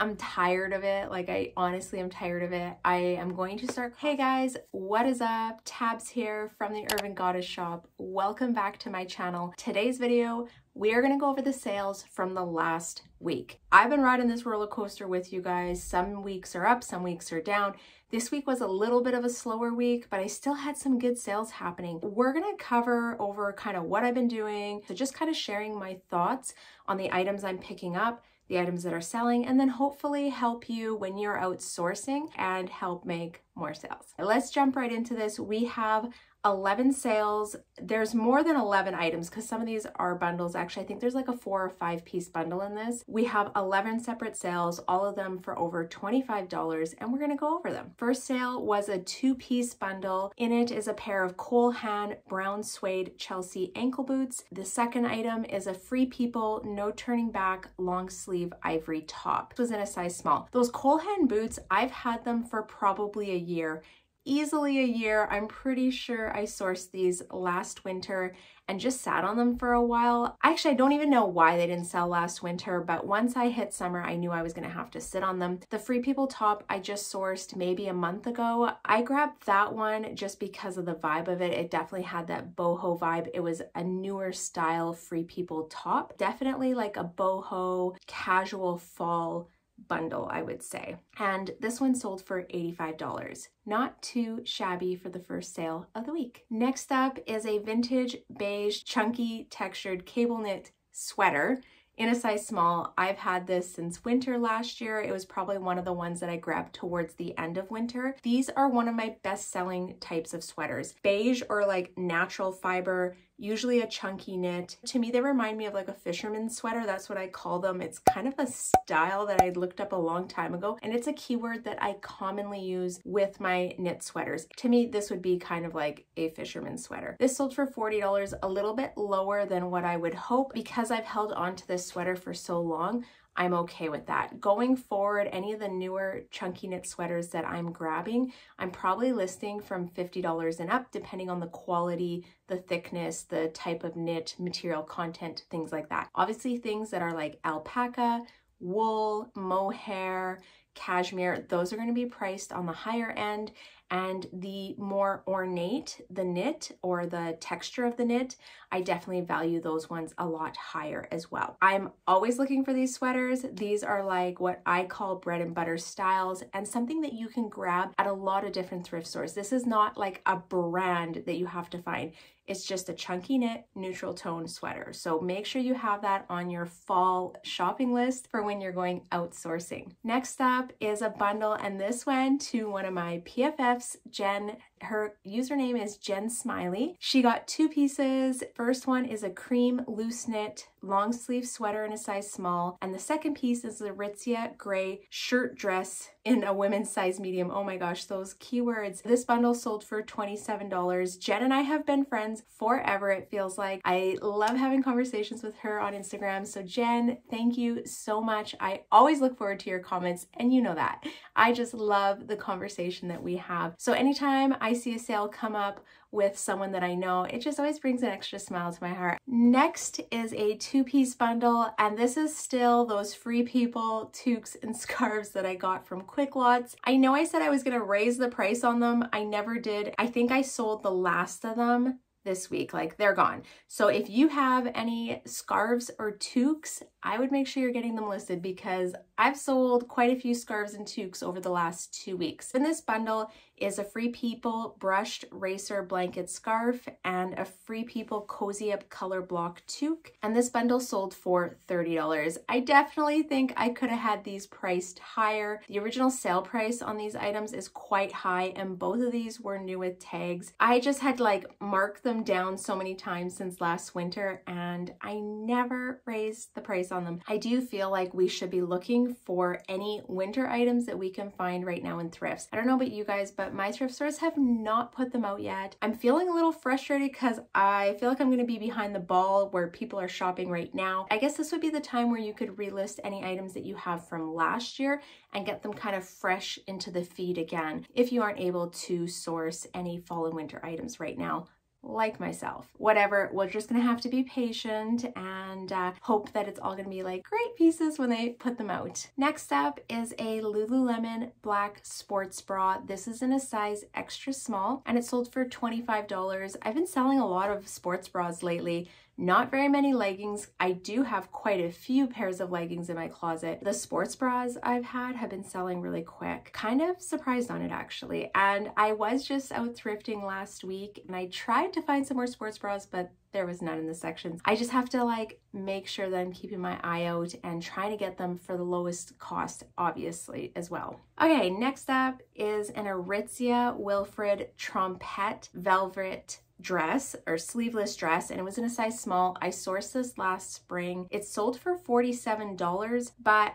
I'm tired of it. Like, I honestly am tired of it. I am going to start. Hey guys, what is up? Tabs here from the Urban Goddess shop. Welcome back to my channel. Today's video, we are going to go over the sales from the last week. I've been riding this roller coaster with you guys. Some weeks are up, some weeks are down. This week was a little bit of a slower week, but I still had some good sales happening. We're going to cover over kind of what I've been doing. So just kind of sharing my thoughts on the items I'm picking up, the items that are selling, and then hopefully help you when you're outsourcing and help make more sales. Let's jump right into this. We have 11 sales. There's more than 11 items because some of these are bundles. Actually, I think there's like a 4 or 5 piece bundle in this. We have 11 separate sales, all of them for over $25, and we're going to go over them. First sale was a 2-piece bundle. In it is a pair of Cole Haan brown suede Chelsea ankle boots. The second item is a Free People no turning back long sleeve ivory top. It was in a size small. Those Cole Haan boots, I've had them for probably a year. Easily a year. I'm pretty sure I sourced these last winter and just sat on them for a while. Actually, I don't even know why they didn't sell last winter, but once I hit summer, I knew I was gonna have to sit on them. The Free People top I just sourced maybe a month ago. I grabbed that one just because of the vibe of it. It definitely had that boho vibe. It was a newer style Free People top. Definitely like a boho casual fall bundle, I would say. And this one sold for $85. Not too shabby for the first sale of the week. Next up is a vintage beige chunky textured cable knit sweater in a size small. I've had this since winter last year. It was probably one of the ones that I grabbed towards the end of winter. These are one of my best selling types of sweaters. Beige or like natural fiber, usually a chunky knit. To me, they remind me of like a fisherman's sweater. That's what I call them. It's kind of a style that I looked up a long time ago, and it's a keyword that I commonly use with my knit sweaters. To me, this would be kind of like a fisherman's sweater. This sold for $40, a little bit lower than what I would hope. Because I've held on to this sweater for so long, I'm okay with that. Going forward, any of the newer chunky knit sweaters that I'm grabbing, I'm probably listing from $50 and up, depending on the quality, the thickness, the type of knit, material content, things like that. Obviously, things that are like alpaca, wool, mohair, cashmere, those are going to be priced on the higher end. And the more ornate the knit or the texture of the knit, I definitely value those ones a lot higher as well. I'm always looking for these sweaters. These are like what I call bread and butter styles, and something that you can grab at a lot of different thrift stores. This is not like a brand that you have to find. It's just a chunky knit, neutral tone sweater. So make sure you have that on your fall shopping list for when you're going outsourcing. Next up is a bundle, and this went to one of my PFFs, Jen. Her username is Jen Smiley. She got 2 pieces. First one is a cream loose knit long sleeve sweater in a size small, and the second piece is the Aritzia gray shirt dress in a women's size medium. Oh my gosh, those keywords. This bundle sold for $27. Jen and I have been friends forever, it feels like. I love having conversations with her on Instagram. So Jen, thank you so much. I always look forward to your comments, and you know that. I just love the conversation that we have. So anytime I see a sale come up with someone that I know, it just always brings an extra smile to my heart. Next is a 2-piece bundle, and this is still those Free People toques and scarves that I got from Quick Lots. I know I said I was gonna raise the price on them. I never did. I think I sold the last of them this week, like they're gone. So if you have any scarves or toques, I would make sure you're getting them listed because I've sold quite a few scarves and toques over the last 2 weeks. In this bundle is a Free People brushed racer blanket scarf and a Free People cozy up color block toque, and this bundle sold for $30. I definitely think I could have had these priced higher. The original sale price on these items is quite high, and both of these were new with tags. I just had like marked them down so many times since last winter, and I never raised the price on them. I do feel like we should be looking for any winter items that we can find right now in thrifts. I don't know about you guys, but my thrift stores have not put them out yet. I'm feeling a little frustrated because I feel like I'm going to be behind the ball where people are shopping right now. I guess this would be the time where you could relist any items that you have from last year and get them kind of fresh into the feed again if you aren't able to source any fall and winter items right now like myself. Whatever, we're just gonna have to be patient and hope that it's all gonna be like great pieces when they put them out. Next up is a Lululemon black sports bra. This is in a size extra small and it sold for $25. I've been selling a lot of sports bras lately. Not very many leggings. I do have quite a few pairs of leggings in my closet. The sports bras I've had have been selling really quick. Kind of surprised on it actually. And I was just out thrifting last week and I tried to find some more sports bras, but there was none in the sections. I just have to like make sure that I'm keeping my eye out and trying to get them for the lowest cost, obviously, as well. Okay, next up is an Aritzia Wilfred Trompette velvet dress or sleeveless dress, and it was in a size small. I sourced this last spring. It sold for $47, but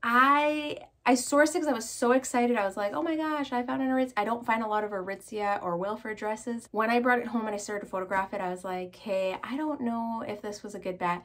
I sourced it because I was so excited. I was like, oh my gosh, I found an Aritzia. I don't find a lot of Aritzia or Wilfred dresses. When I brought it home and I started to photograph it, I was like, hey, I don't know if this was a good bet.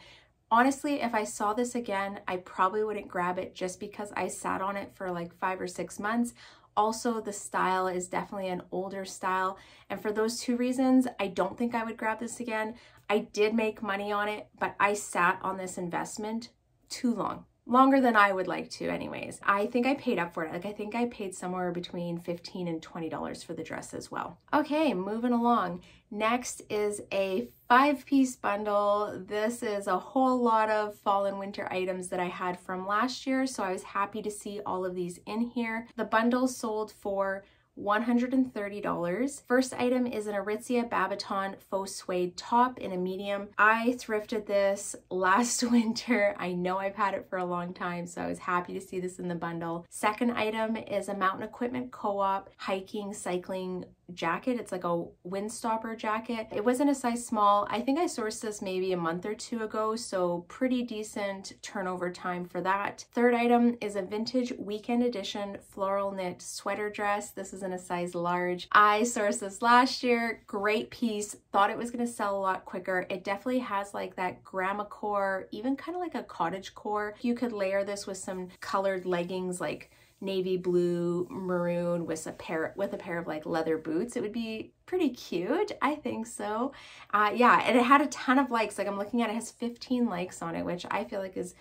Honestly, if I saw this again, I probably wouldn't grab it just because I sat on it for like 5 or 6 months. Also, the style is definitely an older style. And for those two reasons, I don't think I would grab this again. I did make money on it, but I sat on this investment too long. Longer than I would like to anyways. I think I paid up for it. Like I think I paid somewhere between $15 and $20 for the dress as well. Okay, moving along. Next is a 5-piece bundle. This is a whole lot of fall and winter items that I had from last year, so I was happy to see all of these in here. The bundle sold for $130. First item is an Aritzia Babaton faux suede top in a medium. I thrifted this last winter. I know I've had it for a long time, so I was happy to see this in the bundle. Second item is a Mountain Equipment Co-op hiking cycling jacket. It's like a windstopper jacket. It was in a size small. I think I sourced this maybe a month or two ago, so pretty decent turnover time for that. Third item is a vintage weekend edition floral knit sweater dress. This is in a size large. I sourced this last year. Great piece. Thought it was going to sell a lot quicker. It definitely has like that grandma core, even kind of like a cottage core. You could layer this with some colored leggings like navy blue, maroon with a pair of like leather boots. It would be pretty cute. I think so. Yeah, and it had a ton of likes. Like I'm looking at it, has 15 likes on it, which I feel like is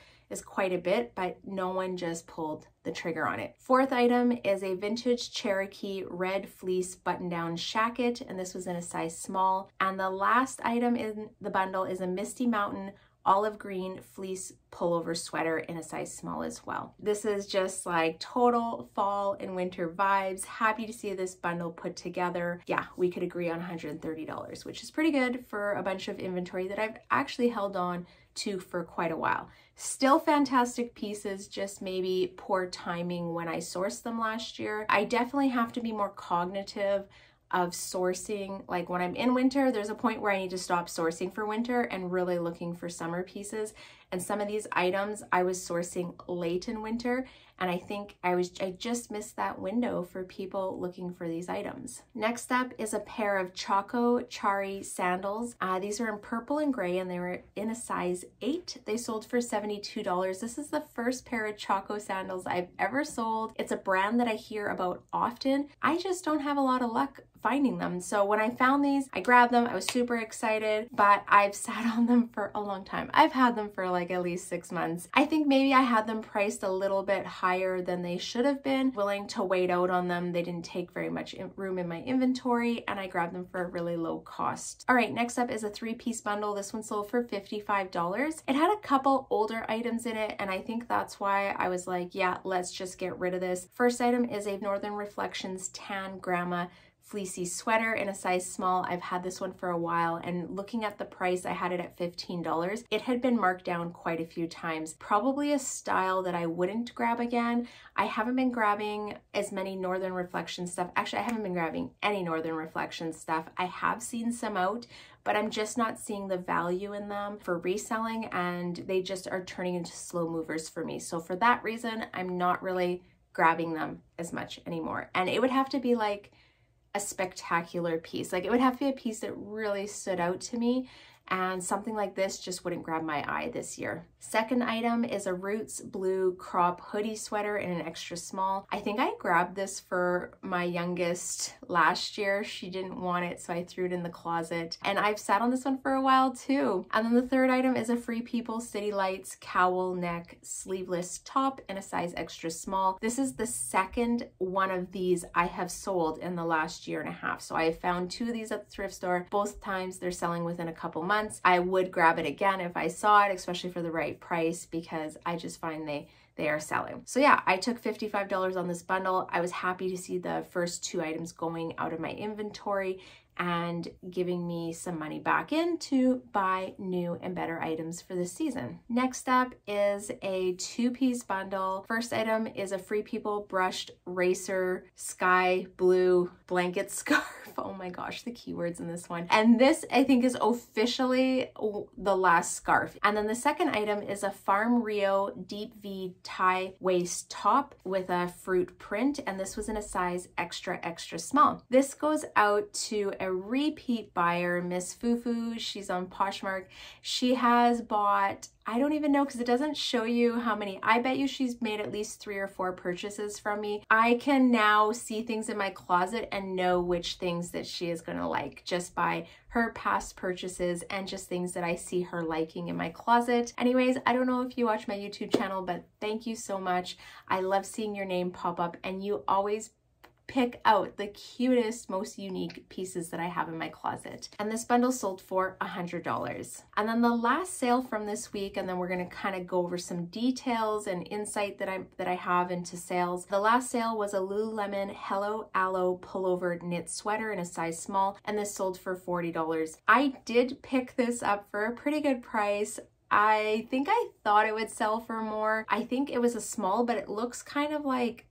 quite a bit, but no one just pulled the trigger on it. Fourth item is a vintage Cherokee red fleece button-down shacket, and this was in a size small. And the last item in the bundle is a Misty Mountain olive green fleece pullover sweater in a size small as well. This is just like total fall and winter vibes. Happy to see this bundle put together. Yeah, we could agree on $130, which is pretty good for a bunch of inventory that I've actually held on to for quite a while. Still fantastic pieces, just maybe poor timing when I sourced them last year. I definitely have to be more cognitive of sourcing. Like when I'm in winter, there's a point where I need to stop sourcing for winter and really looking for summer pieces. And some of these items I was sourcing late in winter, and I think I just missed that window for people looking for these items. Next up is a pair of Choco Chari sandals. These are in purple and gray, and they were in a size 8. They sold for $72. This is the first pair of Choco sandals I've ever sold. It's a brand that I hear about often. I just don't have a lot of luck finding them. So when I found these, I grabbed them. I was super excited, but I've sat on them for a long time. I've had them for like at least 6 months. I think maybe I had them priced a little bit higher than they should have been. Willing to wait out on them. They didn't take very much room in my inventory, and I grabbed them for a really low cost. All right, next up is a 3-piece bundle. This one sold for $55. It had a couple older items in it, and I think that's why I was like, yeah, let's just get rid of this. First item is a Northern Reflections tan grandma fleecy sweater in a size small. I've had this one for a while, and looking at the price, I had it at $15. It had been marked down quite a few times. Probably a style that I wouldn't grab again. I haven't been grabbing as many Northern Reflections stuff. Actually, I haven't been grabbing any Northern Reflections stuff. I have seen some out, but I'm just not seeing the value in them for reselling, and they just are turning into slow movers for me. So for that reason, I'm not really grabbing them as much anymore. And it would have to be like a spectacular piece. Like it would have to be a piece that really stood out to me, and something like this just wouldn't grab my eye this year. Second item is a Roots blue crop hoodie sweater in an extra small. I think I grabbed this for my youngest last year. She didn't want it, so I threw it in the closet. And I've sat on this one for a while too. And then the third item is a Free People City Lights cowl neck sleeveless top in a size extra small. This is the second one of these I have sold in the last year and a half. So I found 2 of these at the thrift store. Both times they're selling within a couple months. I would grab it again if I saw it, especially for the right price, because I just find they are selling. So yeah, I took $55 on this bundle. I was happy to see the first 2 items going out of my inventory and giving me some money back in to buy new and better items for this season. Next up is a 2-piece bundle. First item is a Free People brushed racer sky blue blanket scarf. Oh my gosh, the keywords in this one. And this I think is officially the last scarf. And then the second item is a Farm Rio deep V tie waist top with a fruit print. And this was in a size extra, extra small. This goes out to a repeat buyer, Miss Fufu. She's on Poshmark. She has bought, I don't even know because it doesn't show you how many. I bet you she's made at least 3 or 4 purchases from me. I can now see things in my closet and know which things that she is going to like just by her past purchases and just things that I see her liking in my closet. Anyways, I don't know if you watch my YouTube channel, but thank you so much. I love seeing your name pop up, and you always pick out the cutest, most unique pieces that I have in my closet. And this bundle sold for $100. And then the last sale from this week, and then we're going to kind of go over some details and insight that I have into sales. The last sale was a Lululemon Hello Aloe pullover knit sweater in a size small, and this sold for $40. I did pick this up for a pretty good price. I think I thought it would sell for more. I think it was a small, but it looks kind of like,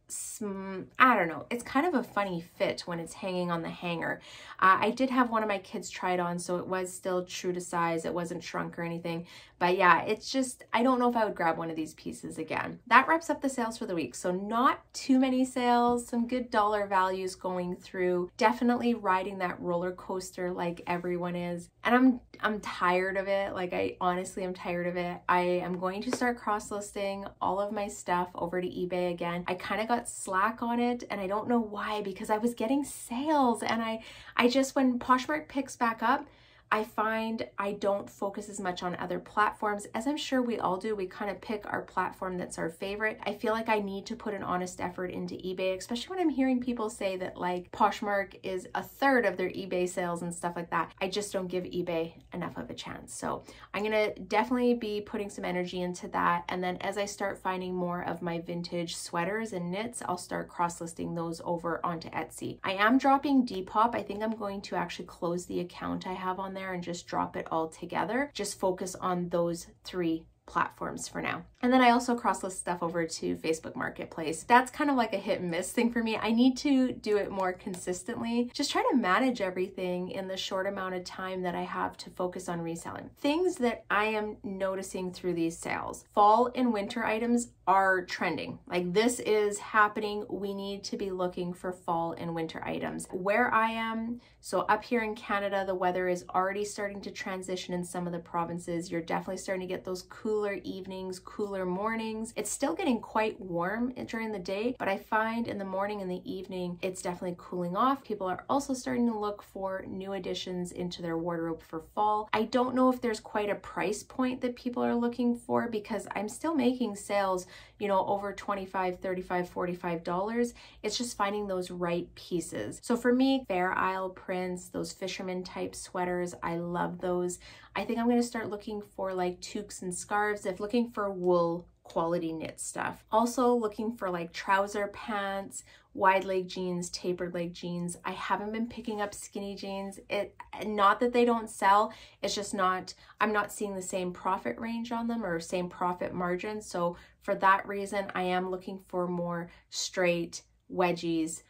I don't know, it's kind of a funny fit when it's hanging on the hanger. I did have one of my kids try it on, so it was still true to size. It wasn't shrunk or anything. But yeah, it's just, I don't know if I would grab one of these pieces again. That wraps up the sales for the week. So not too many sales, some good dollar values going through. Definitely riding that roller coaster like everyone is. And I'm tired of it. Like, I honestly am tired of it. I am going to start cross-listing all of my stuff over to eBay again. I kind of got slack on it, and I don't know why, because I was getting sales, and I just, when Poshmark picks back up, I find I don't focus as much on other platforms, as I'm sure we all do. We kind of pick our platform that's our favorite. I feel like I need to put an honest effort into eBay, especially when I'm hearing people say that like Poshmark is a third of their eBay sales and stuff like that. I just don't give eBay enough of a chance. So I'm gonna definitely be putting some energy into that. And then as I start finding more of my vintage sweaters and knits, I'll start cross-listing those over onto Etsy. I am dropping Depop. I think I'm going to actually close the account I have on there and just drop it all together. Just focus on those 3 platforms for now. And then I also cross-list stuff over to Facebook Marketplace. That's kind of like a hit and miss thing for me. I need to do it more consistently. Just try to manage everything in the short amount of time that I have to focus on reselling. Things that I am noticing through these sales. Fall and winter items are trending. Like, this is happening. We need to be looking for fall and winter items. Where I am, so up here in Canada, the weather is already starting to transition in some of the provinces. You're definitely starting to get those cooler evenings, cooler mornings. It's still getting quite warm during the day, but I find in the morning and the evening, it's definitely cooling off. People are also starting to look for new additions into their wardrobe for fall. I don't know if there's quite a price point that people are looking for, because I'm still making sales, you know, over $25, $35, $45. It's just finding those right pieces. So for me, Fair Isle prints, those fisherman type sweaters, I love those. I think I'm going to start looking for like toques and scarves, if looking for wool quality knit stuff. Also looking for like trouser pants, wide leg jeans, tapered leg jeans. I haven't been picking up skinny jeans. Not that they don't sell, it's just not, I'm not seeing the same profit range on them or same profit margin. So for that reason, I am looking for more straight wedgies,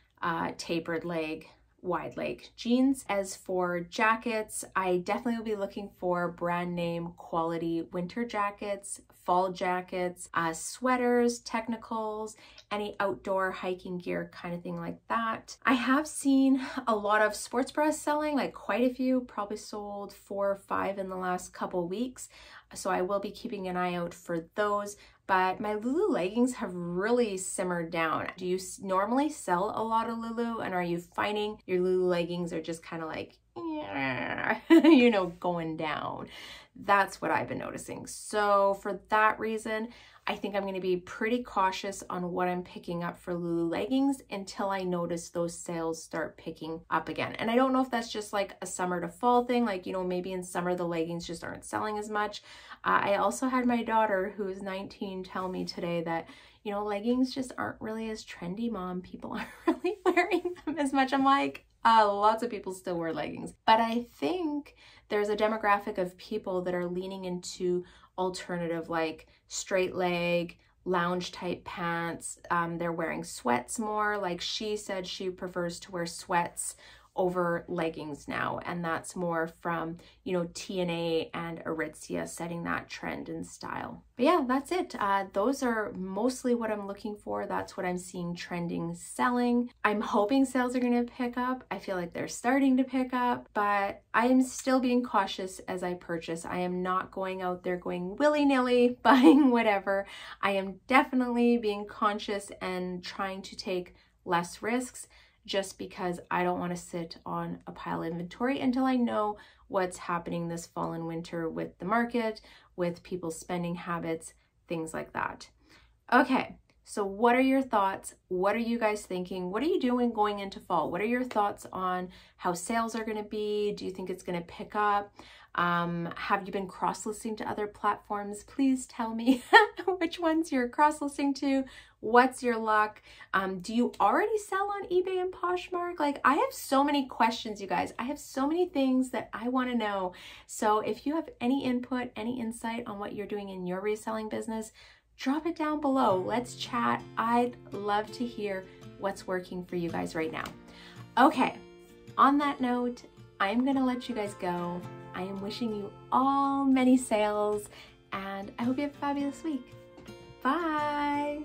tapered leg, wide leg jeans. As for jackets, I definitely will be looking for brand name quality winter jackets, fall jackets, sweaters, technicals, any outdoor hiking gear kind of thing like that. I have seen a lot of sports bras selling, like quite a few, probably sold 4 or 5 in the last couple weeks. So I will be keeping an eye out for those. But my Lulu leggings have really simmered down. Do you normally sell a lot of Lulu, and are you finding your Lulu leggings are just kind of like, you know, going down? That's what I've been noticing. So for that reason, I think I'm going to be pretty cautious on what I'm picking up for Lulu leggings until I notice those sales start picking up again. And I don't know if that's just like a summer to fall thing, like, you know, maybe in summer the leggings just aren't selling as much. I also had my daughter, who's 19, tell me today that, you know, leggings just aren't really as trendy, Mom. People aren't really wearing them as much. I'm like, lots of people still wear leggings. But I think there's a demographic of people that are leaning into alternative, like straight leg, lounge type pants. They're wearing sweats more. Like she said, she prefers to wear sweats over leggings now, and that's more from, you know, TNA and Aritzia setting that trend and style. But yeah, that's it. Those are mostly what I'm looking for. That's what I'm seeing trending, selling. I'm hoping sales are going to pick up. I feel like they're starting to pick up, but I am still being cautious as I purchase. I am not going out there going willy-nilly buying whatever. I am definitely being conscious and trying to take less risks, just because I don't want to sit on a pile of inventory until I know what's happening this fall and winter with the market, with people's spending habits, things like that. Okay, so what are your thoughts? What are you guys thinking? What are you doing going into fall? What are your thoughts on how sales are going to be? Do you think it's going to pick up? Have you been cross-listing to other platforms? Please tell me which ones you're cross-listing to. What's your luck? Do you already sell on eBay and Poshmark? Like, I have so many questions, you guys. I have so many things that I want to know. So if you have any input, any insight on what you're doing in your reselling business, drop it down below. Let's chat. I'd love to hear what's working for you guys right now. Okay, on that note, I'm gonna let you guys go. I am wishing you all many sales, and I hope you have a fabulous week. Bye.